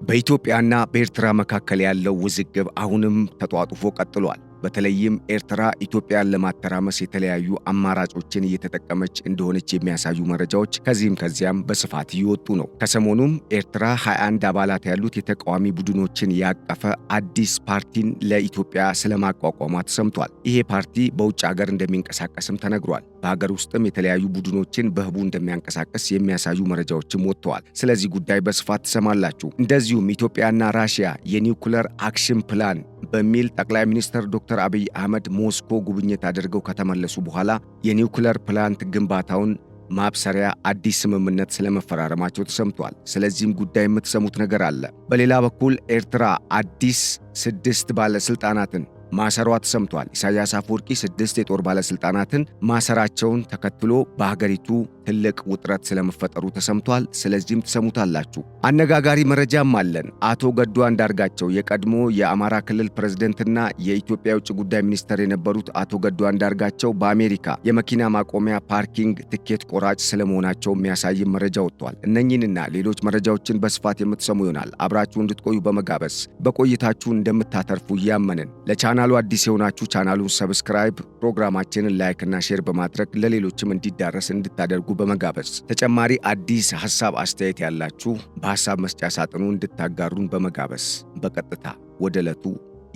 በኢትዮጵያና በኤርትራ መካከል ያለው ውዝግብ አሁንም ተጧጡፎ ቀጥሏል። በተለይም ኤርትራ ኢትዮጵያን ለማተራመስ የተለያዩ አማራጮችን እየተጠቀመች እንደሆነች የሚያሳዩ መረጃዎች ከዚህም ከዚያም በስፋት እየወጡ ነው። ከሰሞኑም ኤርትራ 21 አባላት ያሉት የተቃዋሚ ቡድኖችን ያቀፈ አዲስ ፓርቲን ለኢትዮጵያ ስለማቋቋሟ ተሰምቷል። ይሄ ፓርቲ በውጭ ሀገር እንደሚንቀሳቀስም ተነግሯል። በሀገር ውስጥም የተለያዩ ቡድኖችን በህቡ እንደሚያንቀሳቀስ የሚያሳዩ መረጃዎችም ወጥተዋል። ስለዚህ ጉዳይ በስፋት ትሰማላችሁ። እንደዚሁም ኢትዮጵያና ራሽያ የኒውክለር አክሽን ፕላን በሚል ጠቅላይ ሚኒስትር ዶክተር አብይ አህመድ ሞስኮ ጉብኝት አድርገው ከተመለሱ በኋላ የኒውክለር ፕላንት ግንባታውን ማብሰሪያ አዲስ ስምምነት ስለመፈራረማቸው ተሰምቷል። ስለዚህም ጉዳይ የምትሰሙት ነገር አለ። በሌላ በኩል ኤርትራ አዲስ 6 ባለስልጣናትን ማሰሯ ተሰምቷል። ኢሳያስ አፈወርቂ 6 የጦር ባለስልጣናትን ማሰራቸውን ተከትሎ በሀገሪቱ ትልቅ ውጥረት ስለመፈጠሩ ተሰምቷል። ስለዚህም ትሰሙታላችሁ። አነጋጋሪ መረጃም አለን። አቶ ገዱ አንዳርጋቸው የቀድሞ የአማራ ክልል ፕሬዝዳንትና የኢትዮጵያ የውጭ ጉዳይ ሚኒስትር የነበሩት አቶ ገዱ አንዳርጋቸው በአሜሪካ የመኪና ማቆሚያ ፓርኪንግ ትኬት ቆራጭ ስለመሆናቸው የሚያሳይ መረጃ ወጥቷል። እነኚህንና ሌሎች መረጃዎችን በስፋት የምትሰሙ ይሆናል። አብራችሁ እንድትቆዩ በመጋበዝ በቆይታችሁ እንደምታተርፉ እያመንን ለቻናሉ አዲስ የሆናችሁ ቻናሉን ሰብስክራይብ፣ ፕሮግራማችንን ላይክ እና ሼር በማድረግ ለሌሎችም እንዲዳረስ እንድታደርጉ በመጋበዝ ተጨማሪ አዲስ ሐሳብ አስተያየት ያላችሁ በሐሳብ መስጫ ሳጥኑ እንድታጋሩን በመጋበዝ በቀጥታ ወደ ዕለቱ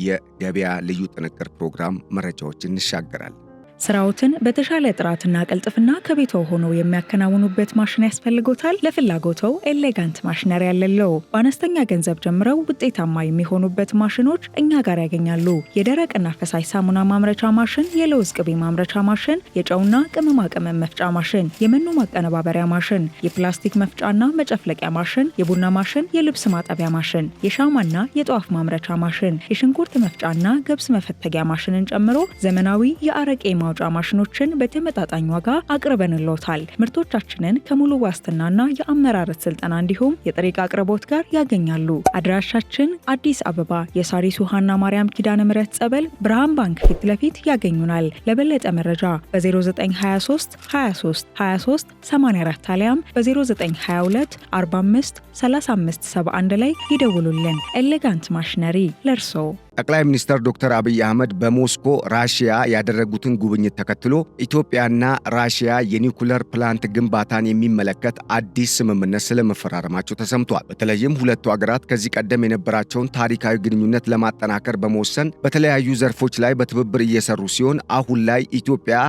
የገበያ ልዩ ጥንቅር ፕሮግራም መረጃዎች እንሻገራለን። ስራዎትን በተሻለ ጥራትና ቀልጥፍና ከቤትዎ ሆነው የሚያከናውኑበት ማሽን ያስፈልጎታል? ለፍላጎትዎ ኤሌጋንት ማሽነሪ ያለለው በአነስተኛ ገንዘብ ጀምረው ውጤታማ የሚሆኑበት ማሽኖች እኛ ጋር ያገኛሉ። የደረቅና ፈሳሽ ሳሙና ማምረቻ ማሽን፣ የለውዝ ቅቤ ማምረቻ ማሽን፣ የጨውና ቅመማ ቅመም መፍጫ ማሽን፣ የመኖ ማቀነባበሪያ ማሽን፣ የፕላስቲክ መፍጫና መጨፍለቂያ ማሽን፣ የቡና ማሽን፣ የልብስ ማጠቢያ ማሽን፣ የሻማና የጧፍ ማምረቻ ማሽን፣ የሽንኩርት መፍጫና ገብስ መፈተጊያ ማሽንን ጨምሮ ዘመናዊ የአረቄ ማውጫ ማሽኖችን በተመጣጣኝ ዋጋ አቅርበንልዎታል። ምርቶቻችንን ከሙሉ ዋስትናና የአመራረት ስልጠና እንዲሁም የጥሬ ዕቃ አቅርቦት ጋር ያገኛሉ። አድራሻችን አዲስ አበባ የሳሪስ ውሃና ማርያም ኪዳነ ምሕረት ጸበል ብርሃን ባንክ ፊት ለፊት ያገኙናል። ለበለጠ መረጃ በ0923 23 23 84 አሊያም በ0922 45 35 71 ላይ ይደውሉልን። ኤሌጋንት ማሽነሪ ለርሶ። ጠቅላይ ሚኒስትር ዶክተር አብይ አህመድ በሞስኮ ራሽያ ያደረጉትን ጉብኝት ተከትሎ ኢትዮጵያና ራሽያ የኒውክለር ፕላንት ግንባታን የሚመለከት አዲስ ስምምነት ስለመፈራረማቸው ተሰምቷል። በተለይም ሁለቱ ሀገራት ከዚህ ቀደም የነበራቸውን ታሪካዊ ግንኙነት ለማጠናከር በመወሰን በተለያዩ ዘርፎች ላይ በትብብር እየሰሩ ሲሆን አሁን ላይ ኢትዮጵያ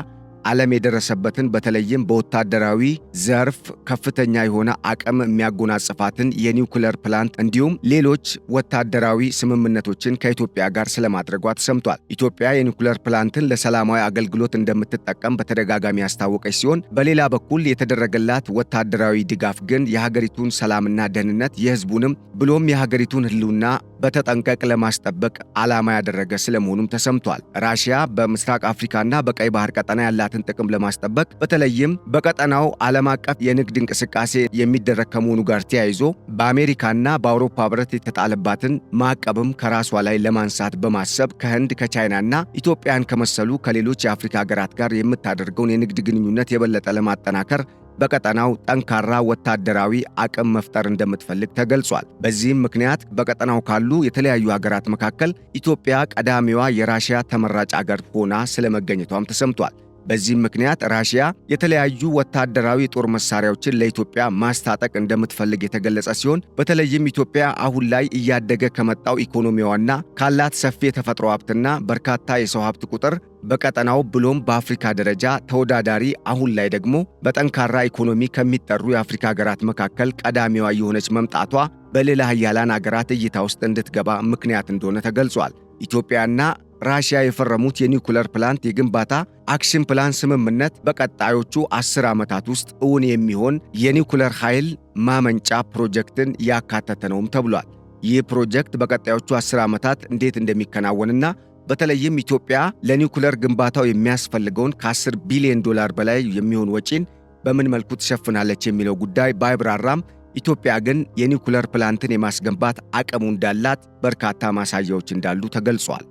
ዓለም የደረሰበትን በተለይም በወታደራዊ ዘርፍ ከፍተኛ የሆነ አቅም የሚያጎናጽፋትን የኒውክለር ፕላንት እንዲሁም ሌሎች ወታደራዊ ስምምነቶችን ከኢትዮጵያ ጋር ስለማድረጓ ተሰምቷል። ኢትዮጵያ የኒውክለር ፕላንትን ለሰላማዊ አገልግሎት እንደምትጠቀም በተደጋጋሚ ያስታወቀች ሲሆን በሌላ በኩል የተደረገላት ወታደራዊ ድጋፍ ግን የሀገሪቱን ሰላምና ደህንነት የሕዝቡንም ብሎም የሀገሪቱን ሕልውና በተጠንቀቅ ለማስጠበቅ ዓላማ ያደረገ ስለመሆኑም ተሰምቷል። ራሽያ በምስራቅ አፍሪካና በቀይ ባህር ቀጠና ያላትን ጥቅም ለማስጠበቅ በተለይም በቀጠናው ዓለም አቀፍ የንግድ እንቅስቃሴ የሚደረግ ከመሆኑ ጋር ተያይዞ በአሜሪካና በአውሮፓ ሕብረት የተጣለባትን ማዕቀብም ከራሷ ላይ ለማንሳት በማሰብ ከህንድ ከቻይናና ኢትዮጵያን ከመሰሉ ከሌሎች የአፍሪካ ሀገራት ጋር የምታደርገውን የንግድ ግንኙነት የበለጠ ለማጠናከር በቀጠናው ጠንካራ ወታደራዊ አቅም መፍጠር እንደምትፈልግ ተገልጿል። በዚህም ምክንያት በቀጠናው ካሉ የተለያዩ ሀገራት መካከል ኢትዮጵያ ቀዳሚዋ የራሽያ ተመራጭ ሀገር ሆና ስለመገኘቷም ተሰምቷል። በዚህም ምክንያት ራሽያ የተለያዩ ወታደራዊ ጦር መሳሪያዎችን ለኢትዮጵያ ማስታጠቅ እንደምትፈልግ የተገለጸ ሲሆን በተለይም ኢትዮጵያ አሁን ላይ እያደገ ከመጣው ኢኮኖሚዋና ካላት ሰፊ የተፈጥሮ ሀብትና በርካታ የሰው ሀብት ቁጥር በቀጠናው ብሎም በአፍሪካ ደረጃ ተወዳዳሪ አሁን ላይ ደግሞ በጠንካራ ኢኮኖሚ ከሚጠሩ የአፍሪካ ሀገራት መካከል ቀዳሚዋ የሆነች መምጣቷ በሌላ ሀያላን ሀገራት እይታ ውስጥ እንድትገባ ምክንያት እንደሆነ ተገልጿል። ኢትዮጵያና ራሽያ የፈረሙት የኒውክለር ፕላንት የግንባታ አክሽን ፕላን ስምምነት በቀጣዮቹ 10 ዓመታት ውስጥ እውን የሚሆን የኒውክለር ኃይል ማመንጫ ፕሮጀክትን ያካተተ ነውም ተብሏል። ይህ ፕሮጀክት በቀጣዮቹ 10 ዓመታት እንዴት እንደሚከናወንና በተለይም ኢትዮጵያ ለኒውክለር ግንባታው የሚያስፈልገውን ከ10 ቢሊዮን ዶላር በላይ የሚሆን ወጪን በምን መልኩ ትሸፍናለች የሚለው ጉዳይ ባይብራራም ኢትዮጵያ ግን የኒውክለር ፕላንትን የማስገንባት አቅሙ እንዳላት በርካታ ማሳያዎች እንዳሉ ተገልጿል።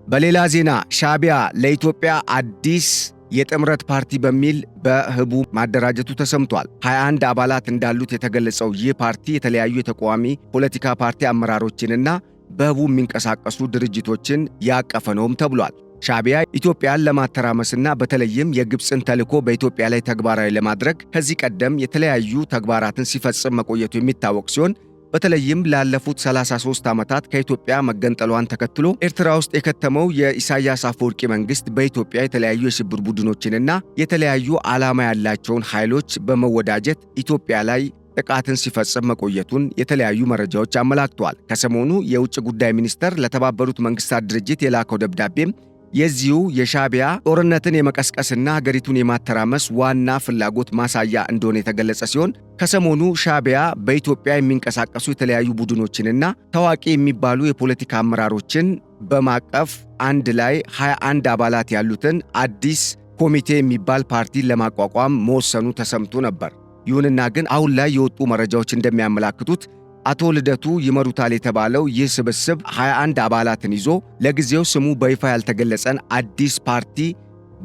በሌላ ዜና ሻዕቢያ ለኢትዮጵያ አዲስ የጥምረት ፓርቲ በሚል በህቡ ማደራጀቱ ተሰምቷል። 21 አባላት እንዳሉት የተገለጸው ይህ ፓርቲ የተለያዩ የተቃዋሚ ፖለቲካ ፓርቲ አመራሮችንና በህቡ የሚንቀሳቀሱ ድርጅቶችን ያቀፈ ነውም ተብሏል። ሻዕቢያ ኢትዮጵያን ለማተራመስና በተለይም የግብፅን ተልዕኮ በኢትዮጵያ ላይ ተግባራዊ ለማድረግ ከዚህ ቀደም የተለያዩ ተግባራትን ሲፈጽም መቆየቱ የሚታወቅ ሲሆን በተለይም ላለፉት 33 ዓመታት ከኢትዮጵያ መገንጠሏን ተከትሎ ኤርትራ ውስጥ የከተመው የኢሳያስ አፈወርቂ መንግስት በኢትዮጵያ የተለያዩ የሽብር ቡድኖችንና የተለያዩ ዓላማ ያላቸውን ኃይሎች በመወዳጀት ኢትዮጵያ ላይ ጥቃትን ሲፈጽም መቆየቱን የተለያዩ መረጃዎች አመላክተዋል። ከሰሞኑ የውጭ ጉዳይ ሚኒስቴር ለተባበሩት መንግስታት ድርጅት የላከው ደብዳቤም የዚሁ የሻዕቢያ ጦርነትን የመቀስቀስና ሀገሪቱን የማተራመስ ዋና ፍላጎት ማሳያ እንደሆነ የተገለጸ ሲሆን ከሰሞኑ ሻዕቢያ በኢትዮጵያ የሚንቀሳቀሱ የተለያዩ ቡድኖችንና ታዋቂ የሚባሉ የፖለቲካ አመራሮችን በማቀፍ አንድ ላይ 21 አባላት ያሉትን አዲስ ኮሚቴ የሚባል ፓርቲን ለማቋቋም መወሰኑ ተሰምቶ ነበር። ይሁንና ግን አሁን ላይ የወጡ መረጃዎች እንደሚያመላክቱት አቶ ልደቱ ይመሩታል የተባለው ይህ ስብስብ 21 አባላትን ይዞ ለጊዜው ስሙ በይፋ ያልተገለጸን አዲስ ፓርቲ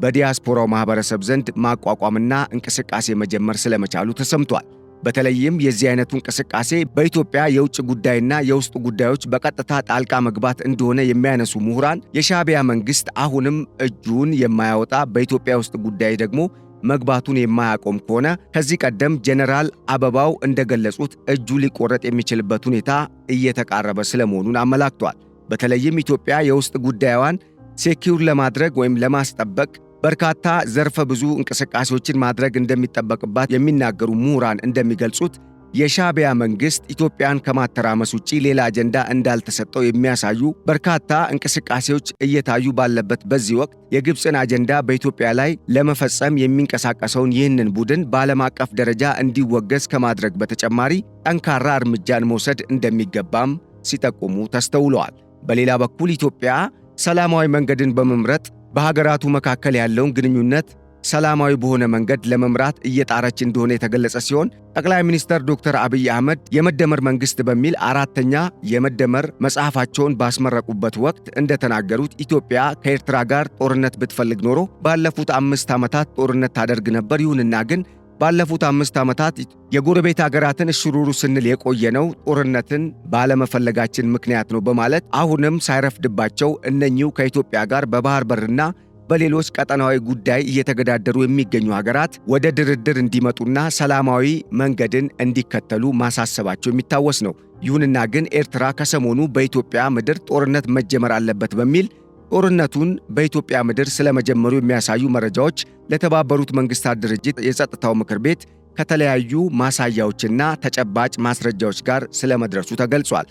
በዲያስፖራው ማህበረሰብ ዘንድ ማቋቋምና እንቅስቃሴ መጀመር ስለመቻሉ ተሰምቷል። በተለይም የዚህ አይነቱ እንቅስቃሴ በኢትዮጵያ የውጭ ጉዳይና የውስጥ ጉዳዮች በቀጥታ ጣልቃ መግባት እንደሆነ የሚያነሱ ምሁራን የሻዕቢያ መንግስት አሁንም እጁን የማያወጣ በኢትዮጵያ ውስጥ ጉዳይ ደግሞ መግባቱን የማያቆም ከሆነ ከዚህ ቀደም ጀነራል አበባው እንደገለጹት እጁ ሊቆረጥ የሚችልበት ሁኔታ እየተቃረበ ስለመሆኑን አመላክቷል። በተለይም ኢትዮጵያ የውስጥ ጉዳዩን ሴኪዩር ለማድረግ ወይም ለማስጠበቅ በርካታ ዘርፈ ብዙ እንቅስቃሴዎችን ማድረግ እንደሚጠበቅባት የሚናገሩ ምሁራን እንደሚገልጹት የሻዕቢያ መንግስት ኢትዮጵያን ከማተራመስ ውጪ ሌላ አጀንዳ እንዳልተሰጠው የሚያሳዩ በርካታ እንቅስቃሴዎች እየታዩ ባለበት በዚህ ወቅት የግብፅን አጀንዳ በኢትዮጵያ ላይ ለመፈጸም የሚንቀሳቀሰውን ይህንን ቡድን በዓለም አቀፍ ደረጃ እንዲወገዝ ከማድረግ በተጨማሪ ጠንካራ እርምጃን መውሰድ እንደሚገባም ሲጠቁሙ ተስተውለዋል። በሌላ በኩል ኢትዮጵያ ሰላማዊ መንገድን በመምረጥ በሀገራቱ መካከል ያለውን ግንኙነት ሰላማዊ በሆነ መንገድ ለመምራት እየጣረች እንደሆነ የተገለጸ ሲሆን ጠቅላይ ሚኒስትር ዶክተር አብይ አህመድ የመደመር መንግስት በሚል አራተኛ የመደመር መጽሐፋቸውን ባስመረቁበት ወቅት እንደተናገሩት ኢትዮጵያ ከኤርትራ ጋር ጦርነት ብትፈልግ ኖሮ ባለፉት 5 ዓመታት ጦርነት ታደርግ ነበር። ይሁንና ግን ባለፉት 5 ዓመታት የጎረቤት ሀገራትን እሽሩሩ ስንል የቆየነው ጦርነትን ባለመፈለጋችን ምክንያት ነው በማለት አሁንም ሳይረፍድባቸው እነኚሁ ከኢትዮጵያ ጋር በባህር በርና በሌሎች ቀጠናዊ ጉዳይ እየተገዳደሩ የሚገኙ ሀገራት ወደ ድርድር እንዲመጡና ሰላማዊ መንገድን እንዲከተሉ ማሳሰባቸው የሚታወስ ነው። ይሁንና ግን ኤርትራ ከሰሞኑ በኢትዮጵያ ምድር ጦርነት መጀመር አለበት በሚል ጦርነቱን በኢትዮጵያ ምድር ስለመጀመሩ የሚያሳዩ መረጃዎች ለተባበሩት መንግስታት ድርጅት የጸጥታው ምክር ቤት ከተለያዩ ማሳያዎችና ተጨባጭ ማስረጃዎች ጋር ስለመድረሱ ተገልጿል።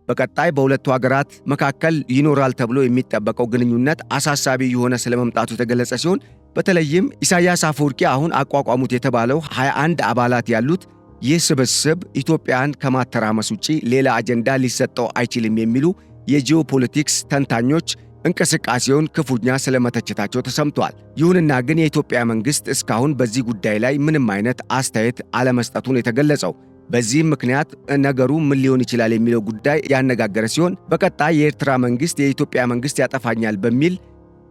በቀጣይ በሁለቱ ሀገራት መካከል ይኖራል ተብሎ የሚጠበቀው ግንኙነት አሳሳቢ የሆነ ስለመምጣቱ የተገለጸ ሲሆን በተለይም ኢሳያስ አፈወርቂ አሁን አቋቋሙት የተባለው 21 አባላት ያሉት ይህ ስብስብ ኢትዮጵያን ከማተራመስ ውጪ ሌላ አጀንዳ ሊሰጠው አይችልም የሚሉ የጂኦፖለቲክስ ተንታኞች እንቅስቃሴውን ክፉኛ ስለመተቸታቸው ተሰምቷል። ይሁንና ግን የኢትዮጵያ መንግስት እስካሁን በዚህ ጉዳይ ላይ ምንም አይነት አስተያየት አለመስጠቱን የተገለጸው በዚህም ምክንያት ነገሩ ምን ሊሆን ይችላል የሚለው ጉዳይ ያነጋገረ ሲሆን በቀጣይ የኤርትራ መንግስት የኢትዮጵያ መንግስት ያጠፋኛል በሚል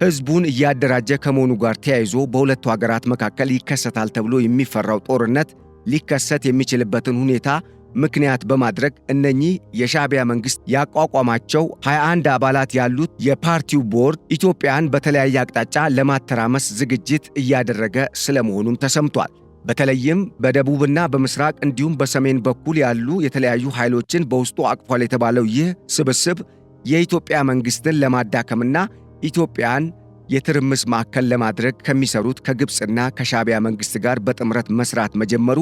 ህዝቡን እያደራጀ ከመሆኑ ጋር ተያይዞ በሁለቱ ሀገራት መካከል ይከሰታል ተብሎ የሚፈራው ጦርነት ሊከሰት የሚችልበትን ሁኔታ ምክንያት በማድረግ እነኚህ የሻዕቢያ መንግስት ያቋቋማቸው 21 አባላት ያሉት የፓርቲው ቦርድ ኢትዮጵያን በተለያየ አቅጣጫ ለማተራመስ ዝግጅት እያደረገ ስለመሆኑም ተሰምቷል። በተለይም በደቡብና በምስራቅ እንዲሁም በሰሜን በኩል ያሉ የተለያዩ ኃይሎችን በውስጡ አቅፏል የተባለው ይህ ስብስብ የኢትዮጵያ መንግስትን ለማዳከምና ኢትዮጵያን የትርምስ ማዕከል ለማድረግ ከሚሰሩት ከግብፅና ከሻዕቢያ መንግስት ጋር በጥምረት መስራት መጀመሩ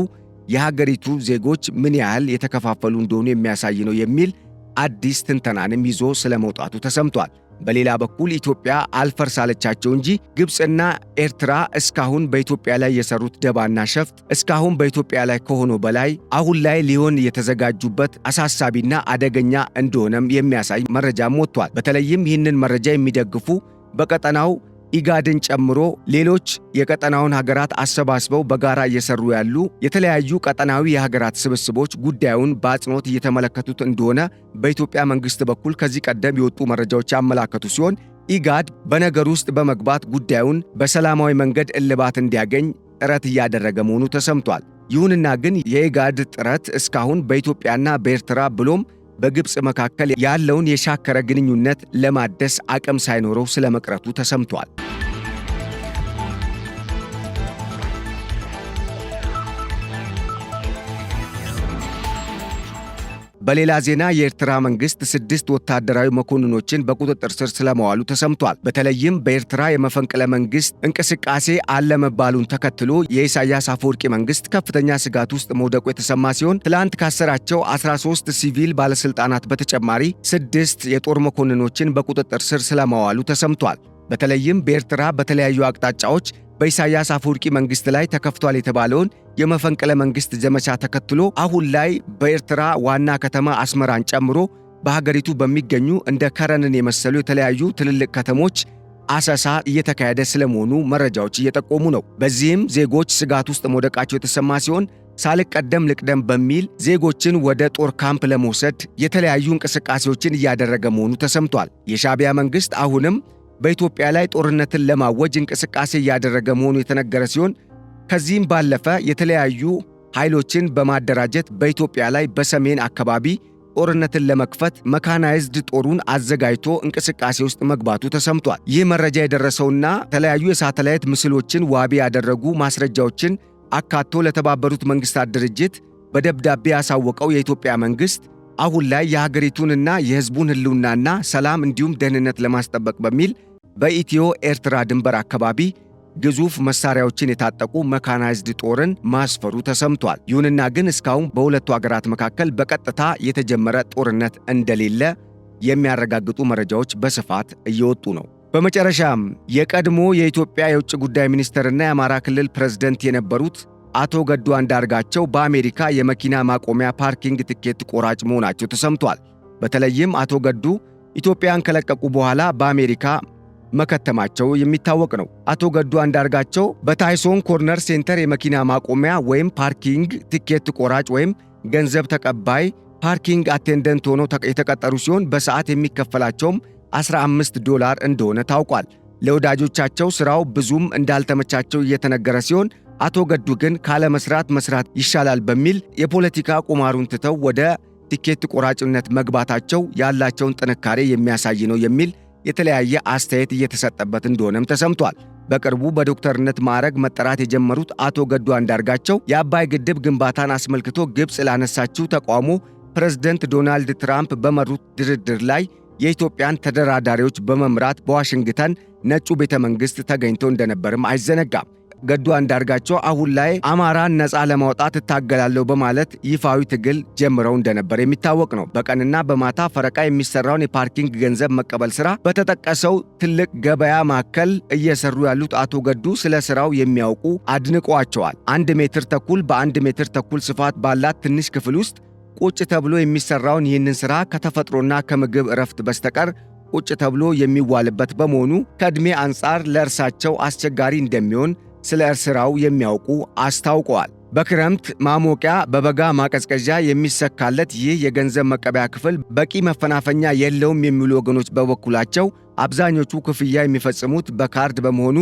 የሀገሪቱ ዜጎች ምን ያህል የተከፋፈሉ እንደሆኑ የሚያሳይ ነው የሚል አዲስ ትንተናንም ይዞ ስለመውጣቱ ተሰምቷል። በሌላ በኩል ኢትዮጵያ አልፈርሳለቻቸው እንጂ ግብፅና ኤርትራ እስካሁን በኢትዮጵያ ላይ የሰሩት ደባና ሸፍጥ እስካሁን በኢትዮጵያ ላይ ከሆነው በላይ አሁን ላይ ሊሆን የተዘጋጁበት አሳሳቢና አደገኛ እንደሆነም የሚያሳይ መረጃም ወጥቷል። በተለይም ይህንን መረጃ የሚደግፉ በቀጠናው ኢጋድን ጨምሮ ሌሎች የቀጠናውን ሀገራት አሰባስበው በጋራ እየሰሩ ያሉ የተለያዩ ቀጠናዊ የሀገራት ስብስቦች ጉዳዩን በአጽንኦት እየተመለከቱት እንደሆነ በኢትዮጵያ መንግስት በኩል ከዚህ ቀደም የወጡ መረጃዎች ያመላከቱ ሲሆን ኢጋድ በነገር ውስጥ በመግባት ጉዳዩን በሰላማዊ መንገድ እልባት እንዲያገኝ ጥረት እያደረገ መሆኑ ተሰምቷል። ይሁንና ግን የኢጋድ ጥረት እስካሁን በኢትዮጵያና በኤርትራ ብሎም በግብፅ መካከል ያለውን የሻከረ ግንኙነት ለማደስ አቅም ሳይኖረው ስለመቅረቱ ተሰምቷል። በሌላ ዜና የኤርትራ መንግስት 6 ወታደራዊ መኮንኖችን በቁጥጥር ስር ስለመዋሉ ተሰምቷል። በተለይም በኤርትራ የመፈንቅለ መንግስት እንቅስቃሴ አለመባሉን ተከትሎ የኢሳያስ አፈወርቂ መንግስት ከፍተኛ ስጋት ውስጥ መውደቁ የተሰማ ሲሆን ትላንት ካሰራቸው 13 ሲቪል ባለስልጣናት በተጨማሪ 6 የጦር መኮንኖችን በቁጥጥር ስር ስለመዋሉ ተሰምቷል። በተለይም በኤርትራ በተለያዩ አቅጣጫዎች በኢሳያስ አፈወርቂ መንግስት ላይ ተከፍቷል የተባለውን የመፈንቅለ መንግስት ዘመቻ ተከትሎ አሁን ላይ በኤርትራ ዋና ከተማ አስመራን ጨምሮ በሀገሪቱ በሚገኙ እንደ ከረንን የመሰሉ የተለያዩ ትልልቅ ከተሞች አሰሳ እየተካሄደ ስለመሆኑ መረጃዎች እየጠቆሙ ነው። በዚህም ዜጎች ስጋት ውስጥ መውደቃቸው የተሰማ ሲሆን ሳልቀደም ልቅደም በሚል ዜጎችን ወደ ጦር ካምፕ ለመውሰድ የተለያዩ እንቅስቃሴዎችን እያደረገ መሆኑ ተሰምቷል። የሻዕቢያ መንግስት አሁንም በኢትዮጵያ ላይ ጦርነትን ለማወጅ እንቅስቃሴ እያደረገ መሆኑ የተነገረ ሲሆን ከዚህም ባለፈ የተለያዩ ኃይሎችን በማደራጀት በኢትዮጵያ ላይ በሰሜን አካባቢ ጦርነትን ለመክፈት መካናይዝድ ጦሩን አዘጋጅቶ እንቅስቃሴ ውስጥ መግባቱ ተሰምቷል። ይህ መረጃ የደረሰውና የተለያዩ የሳተላይት ምስሎችን ዋቢ ያደረጉ ማስረጃዎችን አካቶ ለተባበሩት መንግስታት ድርጅት በደብዳቤ ያሳወቀው የኢትዮጵያ መንግስት አሁን ላይ የሀገሪቱንና የሕዝቡን ህልውናና ሰላም እንዲሁም ደህንነት ለማስጠበቅ በሚል በኢትዮ ኤርትራ ድንበር አካባቢ ግዙፍ መሳሪያዎችን የታጠቁ መካናይዝድ ጦርን ማስፈሩ ተሰምቷል። ይሁንና ግን እስካሁን በሁለቱ ሀገራት መካከል በቀጥታ የተጀመረ ጦርነት እንደሌለ የሚያረጋግጡ መረጃዎች በስፋት እየወጡ ነው። በመጨረሻም የቀድሞ የኢትዮጵያ የውጭ ጉዳይ ሚኒስትርና የአማራ ክልል ፕሬዝደንት የነበሩት አቶ ገዱ አንዳርጋቸው በአሜሪካ የመኪና ማቆሚያ ፓርኪንግ ትኬት ቆራጭ መሆናቸው ተሰምቷል። በተለይም አቶ ገዱ ኢትዮጵያን ከለቀቁ በኋላ በአሜሪካ መከተማቸው የሚታወቅ ነው። አቶ ገዱ አንዳርጋቸው በታይሶን ኮርነር ሴንተር የመኪና ማቆሚያ ወይም ፓርኪንግ ቲኬት ቆራጭ ወይም ገንዘብ ተቀባይ ፓርኪንግ አቴንደንት ሆነው የተቀጠሩ ሲሆን በሰዓት የሚከፈላቸውም $15 እንደሆነ ታውቋል። ለወዳጆቻቸው ስራው ብዙም እንዳልተመቻቸው እየተነገረ ሲሆን አቶ ገዱ ግን መስራት ይሻላል በሚል የፖለቲካ ቁማሩን ትተው ወደ ቲኬት ቆራጭነት መግባታቸው ያላቸውን ጥንካሬ የሚያሳይ ነው የሚል የተለያየ አስተያየት እየተሰጠበት እንደሆነም ተሰምቷል። በቅርቡ በዶክተርነት ማዕረግ መጠራት የጀመሩት አቶ ገዱ አንዳርጋቸው የአባይ ግድብ ግንባታን አስመልክቶ ግብፅ ላነሳችው ተቃውሞ ፕሬዝደንት ዶናልድ ትራምፕ በመሩት ድርድር ላይ የኢትዮጵያን ተደራዳሪዎች በመምራት በዋሽንግተን ነጩ ቤተ መንግሥት ተገኝተው እንደነበርም አይዘነጋም። ገዱ አንዳርጋቸው አሁን ላይ አማራን ነፃ ለማውጣት እታገላለሁ በማለት ይፋዊ ትግል ጀምረው እንደነበር የሚታወቅ ነው። በቀንና በማታ ፈረቃ የሚሰራውን የፓርኪንግ ገንዘብ መቀበል ሥራ በተጠቀሰው ትልቅ ገበያ ማዕከል እየሰሩ ያሉት አቶ ገዱ ስለ ሥራው የሚያውቁ አድንቀዋቸዋል። 1 ሜትር ተኩል በ1 ሜትር ተኩል ስፋት ባላት ትንሽ ክፍል ውስጥ ቁጭ ተብሎ የሚሰራውን ይህንን ሥራ ከተፈጥሮና ከምግብ እረፍት በስተቀር ቁጭ ተብሎ የሚዋልበት በመሆኑ ከዕድሜ አንጻር ለእርሳቸው አስቸጋሪ እንደሚሆን ስለ ሥራው የሚያውቁ አስታውቀዋል። በክረምት ማሞቂያ በበጋ ማቀዝቀዣ የሚሰካለት ይህ የገንዘብ መቀበያ ክፍል በቂ መፈናፈኛ የለውም የሚሉ ወገኖች በበኩላቸው አብዛኞቹ ክፍያ የሚፈጽሙት በካርድ በመሆኑ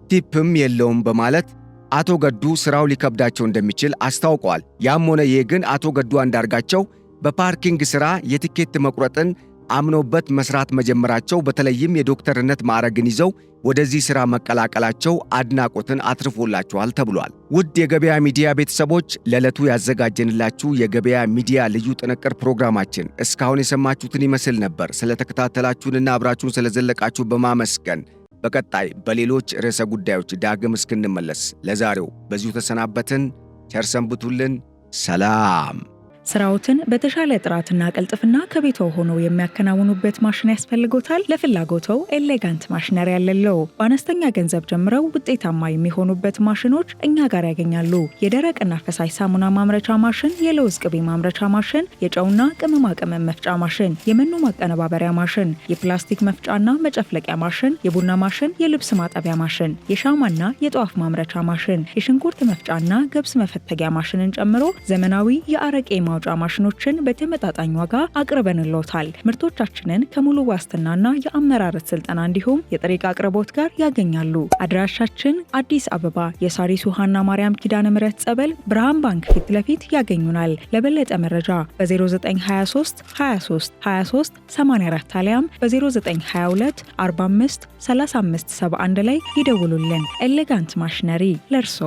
ቲፕም የለውም በማለት አቶ ገዱ ሥራው ሊከብዳቸው እንደሚችል አስታውቀዋል። ያም ሆነ ይህ ግን አቶ ገዱ አንዳርጋቸው በፓርኪንግ ሥራ የቲኬት መቁረጥን አምኖበት መስራት መጀመራቸው በተለይም የዶክተርነት ማዕረግን ይዘው ወደዚህ ሥራ መቀላቀላቸው አድናቆትን አትርፎላቸዋል ተብሏል። ውድ የገበያ ሚዲያ ቤተሰቦች ለዕለቱ ያዘጋጀንላችሁ የገበያ ሚዲያ ልዩ ጥንቅር ፕሮግራማችን እስካሁን የሰማችሁትን ይመስል ነበር። ስለተከታተላችሁንና አብራችሁን ስለዘለቃችሁ በማመስገን በቀጣይ በሌሎች ርዕሰ ጉዳዮች ዳግም እስክንመለስ ለዛሬው በዚሁ ተሰናበትን። ቸር ሰንብቱልን። ሰላም። ስራዎትን በተሻለ ጥራትና ቅልጥፍና ከቤቶ ሆነው የሚያከናውኑበት ማሽን ያስፈልጎታል? ለፍላጎተው ኤሌጋንት ማሽነሪ ያለለው። በአነስተኛ ገንዘብ ጀምረው ውጤታማ የሚሆኑበት ማሽኖች እኛ ጋር ያገኛሉ። የደረቅና ፈሳሽ ሳሙና ማምረቻ ማሽን፣ የለውዝ ቅቤ ማምረቻ ማሽን፣ የጨውና ቅመማ ቅመም መፍጫ ማሽን፣ የመኖ ማቀነባበሪያ ማሽን፣ የፕላስቲክ መፍጫና መጨፍለቂያ ማሽን፣ የቡና ማሽን፣ የልብስ ማጠቢያ ማሽን፣ የሻማና የጧፍ ማምረቻ ማሽን፣ የሽንኩርት መፍጫና ገብስ መፈተጊያ ማሽንን ጨምሮ ዘመናዊ የአረቄ ማውጫ ማሽኖችን በተመጣጣኝ ዋጋ አቅርበንልዎታል። ምርቶቻችንን ከሙሉ ዋስትናና የአመራረት ስልጠና እንዲሁም የጥሬ ዕቃ አቅርቦት ጋር ያገኛሉ። አድራሻችን አዲስ አበባ የሳሪስ ውሃና ማርያም ኪዳነ ምሕረት ጸበል ብርሃን ባንክ ፊት ለፊት ያገኙናል። ለበለጠ መረጃ በ0923 23 23 84 አሊያም በ0922 45 35 71 ላይ ይደውሉልን። ኤሌጋንት ማሽነሪ ለርሶ